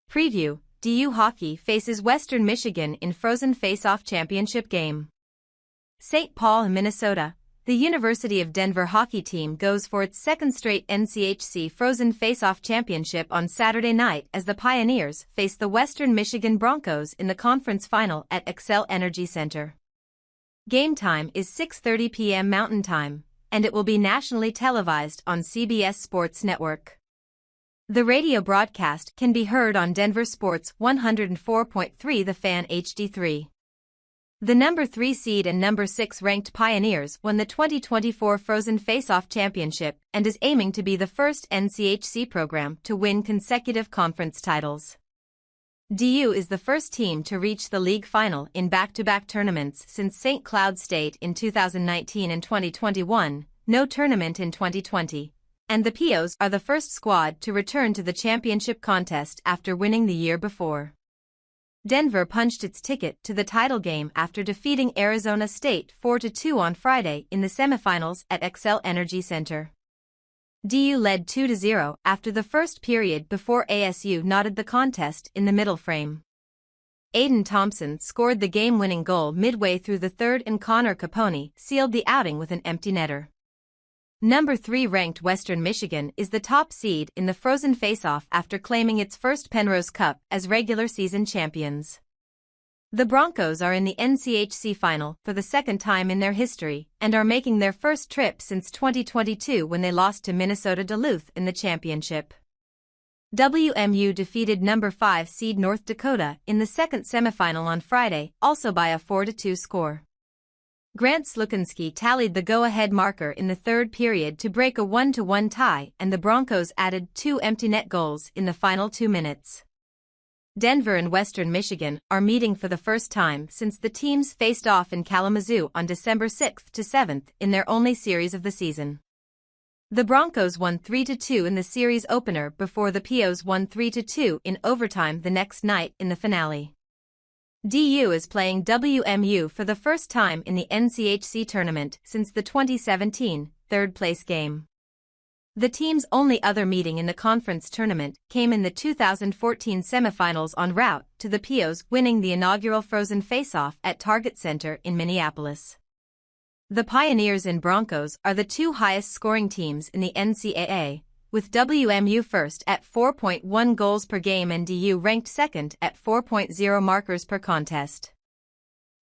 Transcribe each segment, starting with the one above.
Preview: DU Hockey faces Western Michigan in Frozen Faceoff Championship game. St. Paul, Minnesota. The University of Denver hockey team goes for its second straight NCHC Frozen Faceoff Championship on Saturday night as the Pioneers face the Western Michigan Broncos in the conference final at Xcel Energy Center. Game time is 6:30 p.m. Mountain Time, and it will be nationally televised on CBS Sports Network. The radio broadcast can be heard on Denver Sports 104.3 The Fan HD3. The number 3 seed and number 6 ranked Pioneers won the 2024 Frozen Faceoff Championship and is aiming to be the first NCHC program to win consecutive conference titles. DU is the first team to reach the league final in back-to-back tournaments since St. Cloud State in 2019 and 2021, no tournament in 2020. And the Pios are the first squad to return to the championship contest after winning the year before. Denver punched its ticket to the title game after defeating Arizona State 4-2 on Friday in the semifinals at Xcel Energy Center. DU led 2-0 after the first period before ASU knotted the contest in the middle frame. Aiden Thompson scored the game-winning goal midway through the third and Connor Capone sealed the outing with an empty netter. Number 3 ranked Western Michigan is the top seed in the Frozen Faceoff after claiming its first Penrose Cup as regular season champions. The Broncos are in the NCHC final for the second time in their history and are making their first trip since 2022 when they lost to Minnesota Duluth in the championship. WMU defeated number 5 seed North Dakota in the second semifinal on Friday, also by a 4-2 score. Grant Slukinski tallied the go-ahead marker in the third period to break a 1-1 tie, and the Broncos added 2 empty net goals in the final 2 minutes. Denver and Western Michigan are meeting for the first time since the teams faced off in Kalamazoo on December 6th to 7th in their only series of the season. The Broncos won 3-2 in the series opener before the Pios won 3-2 in overtime the next night in the finale. DU is playing WMU for the first time in the NCHC tournament since the 2017 third-place game. The team's only other meeting in the conference tournament came in the 2014 semifinals en route to the Pios winning the inaugural Frozen Faceoff at Target Center in Minneapolis. The Pioneers and Broncos are the 2 highest-scoring teams in the NCAA, with WMU first at 4.1 goals per game and DU ranked second at 4.0 markers per contest.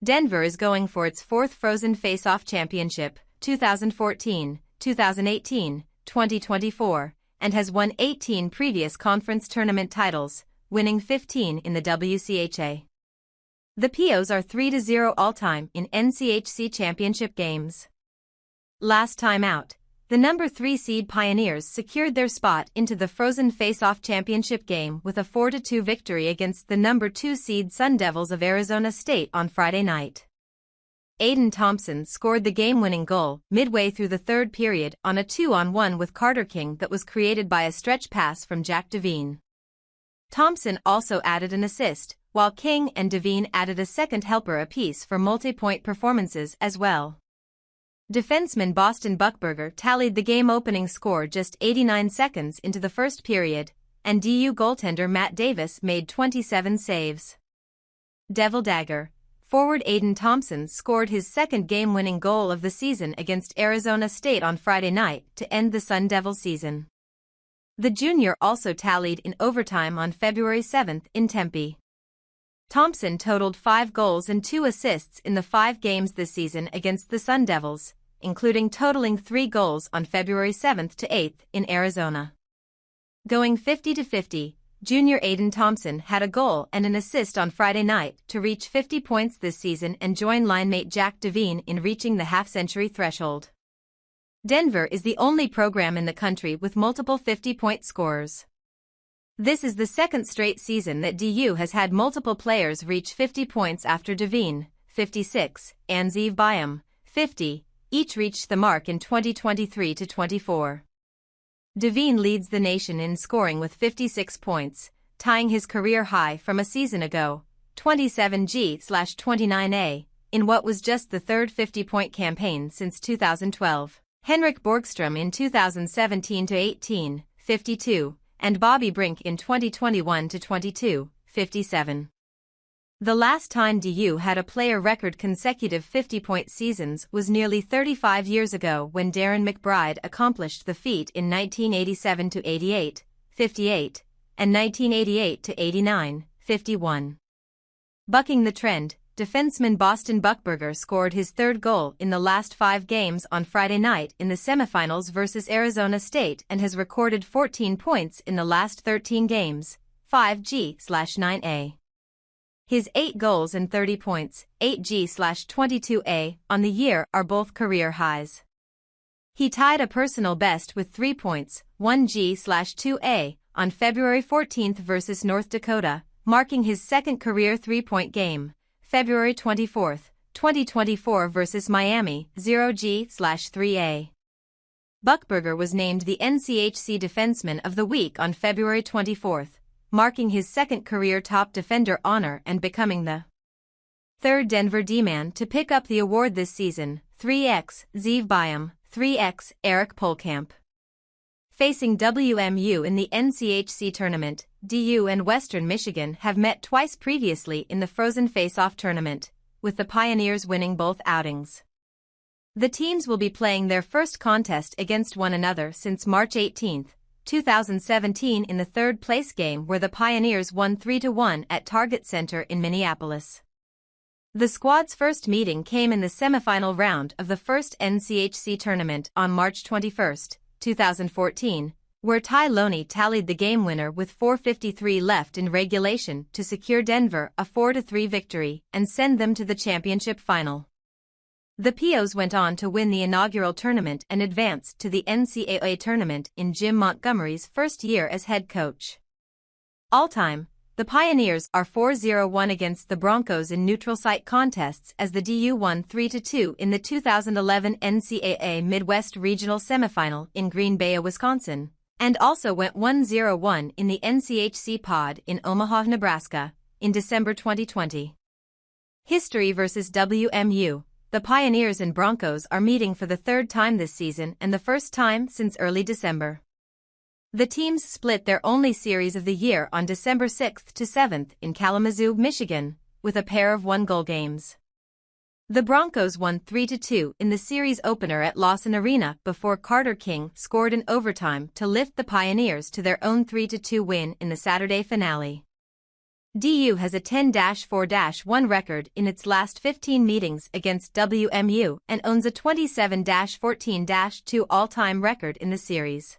Denver is going for its 4th Frozen Faceoff Championship, 2014, 2018, 2024, and has won 18 previous conference tournament titles, winning 15 in the WCHA. The Pios are 3-0 all-time in NCHC championship games. Last time out, the number 3 seed Pioneers secured their spot into the Frozen Faceoff Championship game with a 4-2 victory against the number 2 seed Sun Devils of Arizona State on Friday night. Aiden Thompson scored the game-winning goal midway through the third period on a 2-on-1 with Carter King that was created by a stretch pass from Jack Devine. Thompson also added an assist, while King and Devine added a second helper apiece for multi-point performances as well. Defenseman Boston Buckberger tallied the game-opening score just 89 seconds into the first period, and DU goaltender Matt Davis made 27 saves. Devil Dagger. Forward Aiden Thompson scored his second game-winning goal of the season against Arizona State on Friday night to end the Sun Devil season. The junior also tallied in overtime on February 7th in Tempe. Thompson totaled 5 goals and 2 assists in the 5 games this season against the Sun Devils, including totaling 3 goals on February 7th to 8th in Arizona. Going 50-50, junior Aiden Thompson had a goal and an assist on Friday night to reach 50 points this season and join linemate Jack Devine in reaching the half-century threshold. Denver is the only program in the country with multiple 50-point scorers. This is the second straight season that DU has had multiple players reach 50 points after Devine, 56, and Zeev Byam, 50, each reached the mark in 2023-24. Devine leads the nation in scoring with 56 points, tying his career high from a season ago, 27G/29A, in what was just the third 50-point campaign since 2012. Henrik Borgstrom in 2017-18, 52, and Bobby Brink in 2021-22, 57. The last time DU had a player record consecutive 50-point seasons was nearly 35 years ago when Darren McBride accomplished the feat in 1987-88, 58, and 1988-89, 51. Bucking the trend, defenseman Boston Buckberger scored his third goal in the last 5 games on Friday night in the semifinals versus Arizona State and has recorded 14 points in the last 13 games, 5G/9A. His 8 goals and 30 points, 8G/22A, on the year are both career highs. He tied a personal best with 3 points, 1G/2A, on February 14 versus North Dakota, marking his second career 3-point game. February 24, 2024 versus Miami, 0G/3A. Buckberger was named the NCHC Defenseman of the Week on February 24, marking his second career top defender honor and becoming the third Denver D-man to pick up the award this season, 3x Zeev Byam, 3x Eric Polkamp. Facing WMU in the NCHC tournament, DU and Western Michigan have met twice previously in the Frozen Faceoff tournament, with the Pioneers winning both outings. The teams will be playing their first contest against one another since March 18, 2017 in the third-place game where the Pioneers won 3-1 at Target Center in Minneapolis. The squad's first meeting came in the semifinal round of the first NCHC tournament on March 21, 2014, where Ty Loney tallied the game winner with 4:53 left in regulation to secure Denver a 4-3 victory and send them to the championship final. The Pios went on to win the inaugural tournament and advance to the NCAA tournament in Jim Montgomery's first year as head coach. All-time, the Pioneers are 4-0-1 against the Broncos in neutral site contests as the DU won 3-2 in the 2011 NCAA Midwest Regional Semifinal in Green Bay, Wisconsin, and also went 1-0-1 in the NCHC Pod in Omaha, Nebraska, in December 2020. History versus WMU. The Pioneers and Broncos are meeting for the third time this season and the first time since early December. The teams split their only series of the year on December 6 to 7 in Kalamazoo, Michigan, with a pair of 1-goal games. The Broncos won 3-2 in the series opener at Lawson Arena before Carter King scored in overtime to lift the Pioneers to their own 3-2 win in the Saturday finale. DU has a 10-4-1 record in its last 15 meetings against WMU and owns a 27-14-2 all-time record in the series.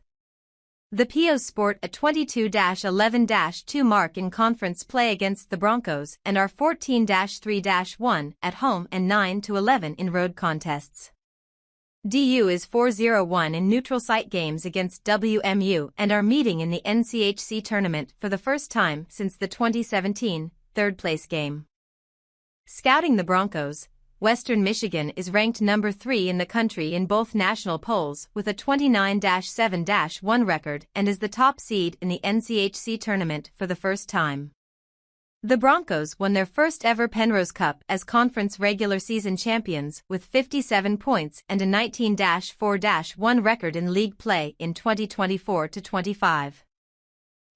The Pios sport a 22-11-2 mark in conference play against the Broncos and are 14-3-1 at home and 9-11 in road contests. DU is 4-0-1 in neutral site games against WMU and are meeting in the NCHC tournament for the first time since the 2017 third-place game. Scouting the Broncos, Western Michigan is ranked number 3 in the country in both national polls with a 29-7-1 record and is the top seed in the NCHC tournament for the first time. The Broncos won their first ever Penrose Cup as conference regular season champions with 57 points and a 19-4-1 record in league play in 2024-25.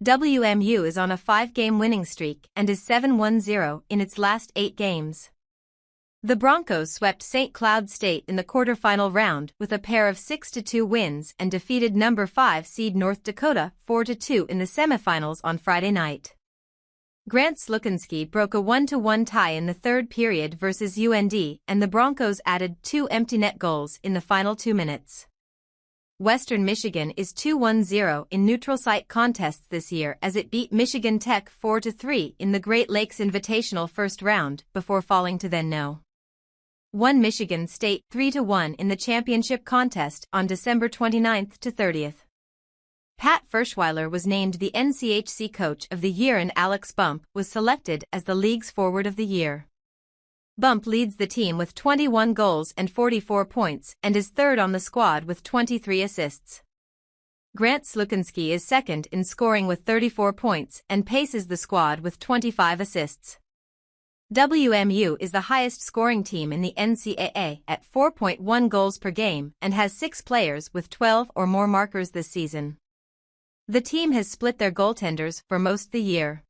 WMU is on a 5-game winning streak and is 7-1-0 in its last 8 games. The Broncos swept St. Cloud State in the quarterfinal round with a pair of 6-2 wins and defeated number 5 seed North Dakota 4-2 in the semifinals on Friday night. Grant Slukinski broke a 1-1 tie in the third period versus UND, and the Broncos added 2 empty net goals in the final 2 minutes. Western Michigan is 2-1-0 in neutral site contests this year as it beat Michigan Tech 4-3 in the Great Lakes Invitational first round before falling to then no. 1 Michigan State 3-1 in the championship contest on December 29 to 30. Pat Ferschweiler was named the NCHC Coach of the Year and Alex Bump was selected as the league's Forward of the Year. Bump leads the team with 21 goals and 44 points and is third on the squad with 23 assists. Grant Slukinski is second in scoring with 34 points and paces the squad with 25 assists. WMU is the highest scoring team in the NCAA at 4.1 goals per game and has 6 players with 12 or more markers this season. The team has split their goaltenders for most of the year.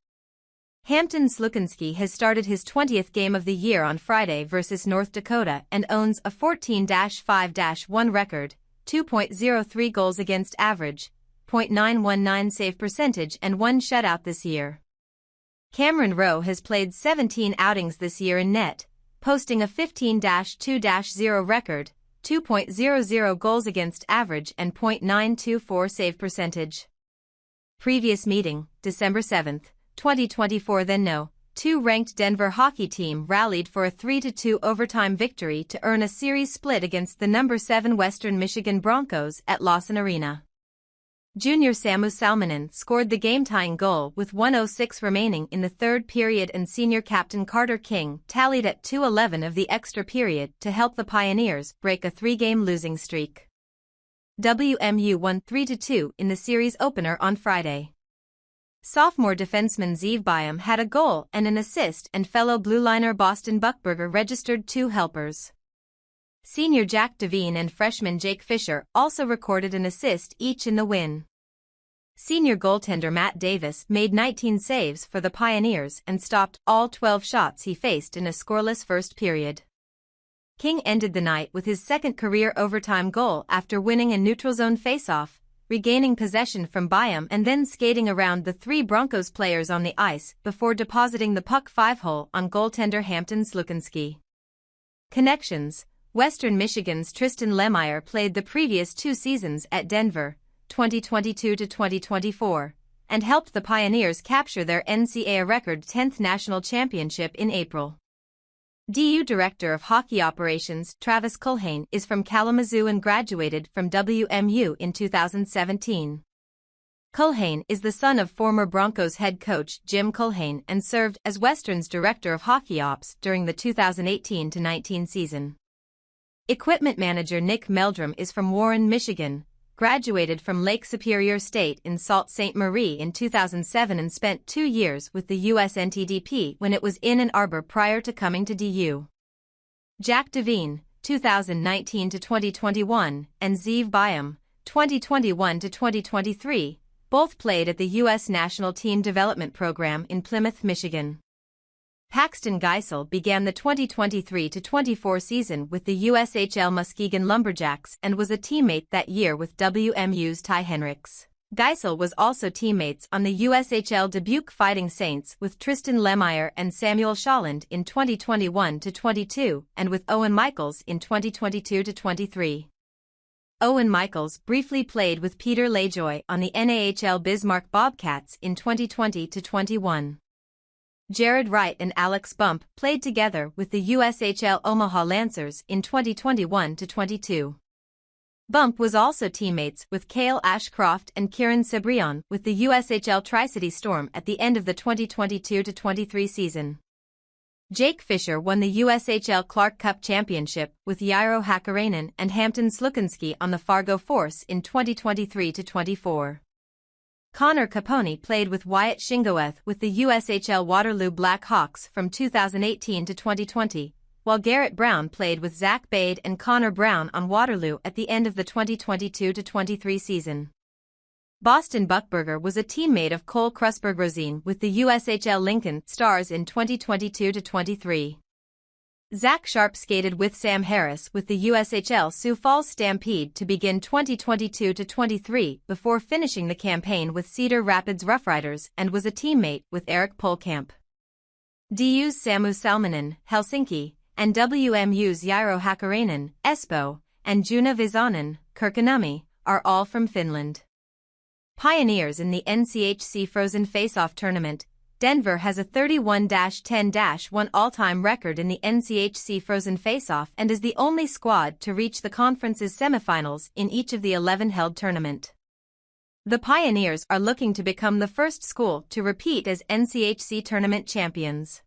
Hampton Slukinski has started his 20th game of the year on Friday versus North Dakota and owns a 14-5-1 record, 2.03 goals against average, .919 save percentage and 1 shutout this year. Cameron Rowe has played 17 outings this year in net, posting a 15-2-0 record, 2.00 goals against average and .924 save percentage. Previous meeting, December 7, 2024. Then no. 2-ranked Denver hockey team rallied for a 3-2 overtime victory to earn a series split against the number 7 Western Michigan Broncos at Lawson Arena. Junior Samu Salminen scored the game-tying goal with 1:06 remaining in the third period, and senior captain Carter King tallied at 2:11 of the extra period to help the Pioneers break a 3-game losing streak. WMU won 3-2 in the series opener on Friday. Sophomore defenseman Zeev Byam had a goal and an assist, and fellow blue liner Boston Buckberger registered 2 helpers. Senior Jack Devine and freshman Jake Fisher also recorded an assist each in the win. Senior goaltender Matt Davis made 19 saves for the Pioneers and stopped all 12 shots he faced in a scoreless first period. King ended the night with his second career overtime goal after winning a neutral zone faceoff, regaining possession from Byam and then skating around the 3 Broncos players on the ice before depositing the puck 5-hole on goaltender Hampton Slukinski. Connections: Western Michigan's Tristan Lehmeyer played the previous 2 seasons at Denver, 2022 to 2024, and helped the Pioneers capture their NCAA record 10th national championship in April. DU Director of Hockey Operations Travis Culhane is from Kalamazoo and graduated from WMU in 2017. Culhane is the son of former Broncos head coach Jim Culhane and served as Western's Director of Hockey Ops during the 2018-19 season. Equipment manager Nick Meldrum is from Warren, Michigan, graduated from Lake Superior State in Sault Ste. Marie in 2007 and spent 2 years with the USNTDP when it was in Ann Arbor prior to coming to DU. Jack Devine, 2019 to 2021, and Zeev Byam, 2021 to 2023, both played at the U.S. National Team Development Program in Plymouth, Michigan. Paxton Geisel began the 2023-24 season with the USHL Muskegon Lumberjacks and was a teammate that year with WMU's Ty Henricks. Geisel was also teammates on the USHL Dubuque Fighting Saints with Tristan Lehmeyer and Samuel Sholland in 2021-22 and with Owen Michaels in 2022-23. Owen Michaels briefly played with Peter Lajoie on the NAHL Bismarck Bobcats in 2020-21. Jared Wright and Alex Bump played together with the USHL Omaha Lancers in 2021-22. Bump was also teammates with Cale Ashcroft and Kieran Cibrian with the USHL Tri-City Storm at the end of the 2022-23 season. Jake Fisher won the USHL Clark Cup Championship with Jairo Hakkarainen and Hampton Slukinski on the Fargo Force in 2023-24. Connor Capone played with Wyatt Shingoeth with the USHL Waterloo Black Hawks from 2018 to 2020, while Garrett Brown played with Zach Bade and Connor Brown on Waterloo at the end of the 2022-23 season. Boston Buckberger was a teammate of Cole Krusberg-Rosine with the USHL Lincoln Stars in 2022-23. Zach Sharp skated with Sam Harris with the USHL Sioux Falls Stampede to begin 2022-23 before finishing the campaign with Cedar Rapids Roughriders and was a teammate with Eric Polkamp. DU's Samu Salminen, Helsinki, and WMU's Jairo Hakkarainen, Espoo, and Juna Visanen, Kirkkonummi, are all from Finland. Pioneers in the NCHC Frozen Faceoff Tournament. Denver has a 31-10-1 all-time record in the NCHC Frozen Faceoff and is the only squad to reach the conference's semifinals in each of the 11 held tournament. The Pioneers are looking to become the first school to repeat as NCHC tournament champions.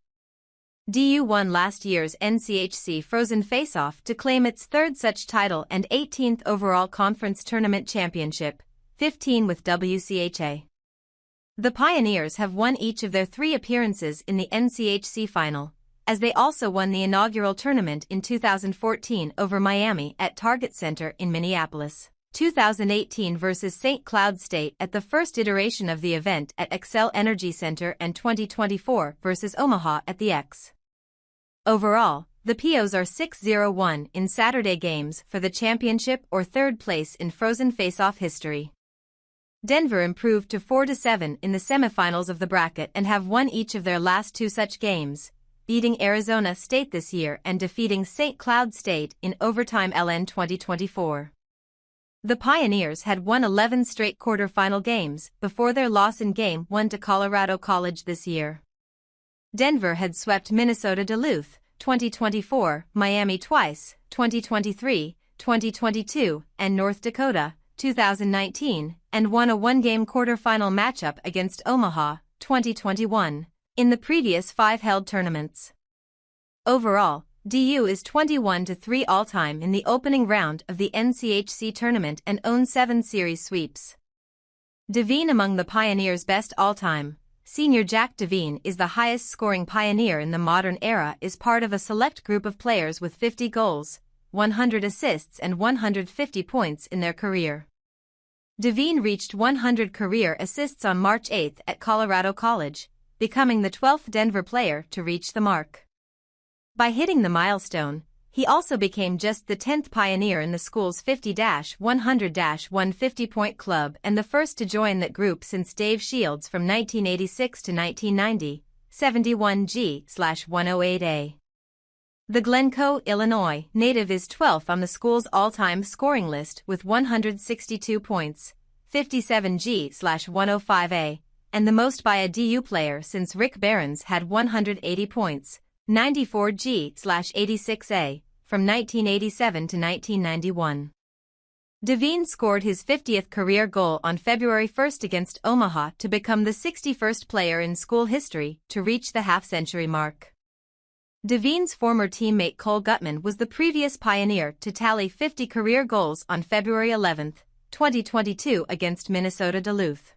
DU won last year's NCHC Frozen Faceoff to claim its third such title and 18th overall conference tournament championship, 15 with WCHA. The Pioneers have won each of their 3 appearances in the NCHC final, as they also won the inaugural tournament in 2014 over Miami at Target Center in Minneapolis. 2018 vs St. Cloud State at the first iteration of the event at Xcel Energy Center, and 2024 vs Omaha at the X. Overall, the POs are 6-0-1 in Saturday games for the championship or third place in Frozen Faceoff history. Denver improved to 4-7 in the semifinals of the bracket and have won each of their last two such games, beating Arizona State this year and defeating St. Cloud State in overtime LN 2024. The Pioneers had won 11 straight quarterfinal games before their loss in Game 1 to Colorado College this year. Denver had swept Minnesota Duluth, 2024, Miami twice, 2023, 2022, and North Dakota, 2019, and won a one-game quarterfinal matchup against Omaha, 2021, in the previous 5 held tournaments. Overall, DU is 21-3 all-time in the opening round of the NCHC tournament and owns 7 series sweeps. Devine among the Pioneers' best all-time. Senior Jack Devine is the highest-scoring Pioneer in the modern era, is part of a select group of players with 50 goals, 100 assists and 150 points in their career. Devine reached 100 career assists on March 8 at Colorado College, becoming the 12th Denver player to reach the mark. By hitting the milestone, he also became just the 10th Pioneer in the school's 50-100-150-point club and the first to join that group since Dave Shields from 1986 to 1990, 71G/108A. The Glencoe, Illinois native is 12th on the school's all-time scoring list with 162 points, 57G/105A, and the most by a DU player since Rick Barons had 180 points, 94G/86A, from 1987 to 1991. Devine scored his 50th career goal on February 1 against Omaha to become the 61st player in school history to reach the half-century mark. Devine's former teammate Cole Gutman was the previous Pioneer to tally 50 career goals on February 11, 2022 against Minnesota Duluth.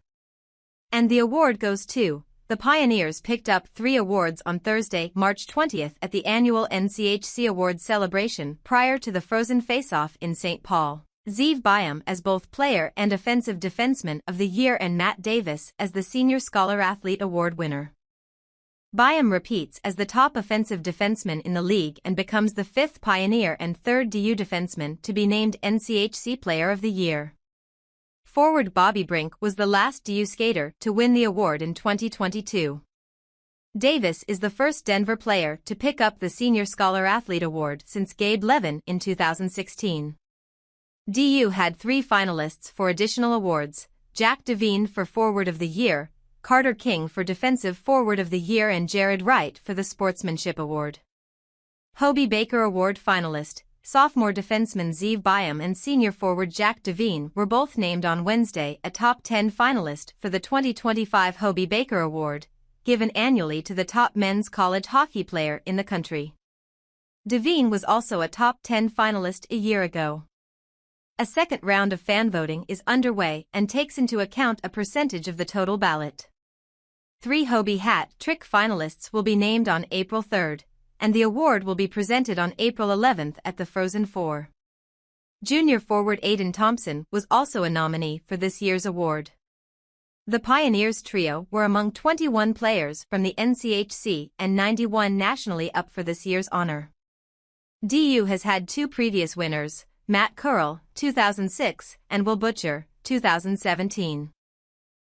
And the award goes to the Pioneers. Picked up 3 awards on Thursday, March 20 at the annual NCHC Awards celebration prior to the Frozen Faceoff in St. Paul. Zeev Byam as both Player and Offensive Defenseman of the Year and Matt Davis as the Senior Scholar Athlete Award winner. Byam repeats as the top offensive defenseman in the league and becomes the 5th Pioneer and 3rd DU defenseman to be named NCHC Player of the Year. Forward Bobby Brink was the last DU skater to win the award in 2022. Davis is the first Denver player to pick up the Senior Scholar Athlete Award since Gabe Levin in 2016. DU had 3 finalists for additional awards: Jack Devine for Forward of the Year, Carter King for Defensive Forward of the Year, and Jared Wright for the Sportsmanship Award. Hobey Baker Award finalist, sophomore defenseman Zeev Byam and senior forward Jack Devine were both named on Wednesday a top 10 finalist for the 2025 Hobey Baker Award, given annually to the top men's college hockey player in the country. Devine was also a top 10 finalist a year ago. A second round of fan voting is underway and takes into account a percentage of the total ballot. 3 Hobey Hat Trick finalists will be named on April 3, and the award will be presented on April 11 at the Frozen Four. Junior forward Aiden Thompson was also a nominee for this year's award. The Pioneers trio were among 21 players from the NCHC and 91 nationally up for this year's honor. DU has had 2 previous winners, Matt Curl, 2006, and Will Butcher, 2017.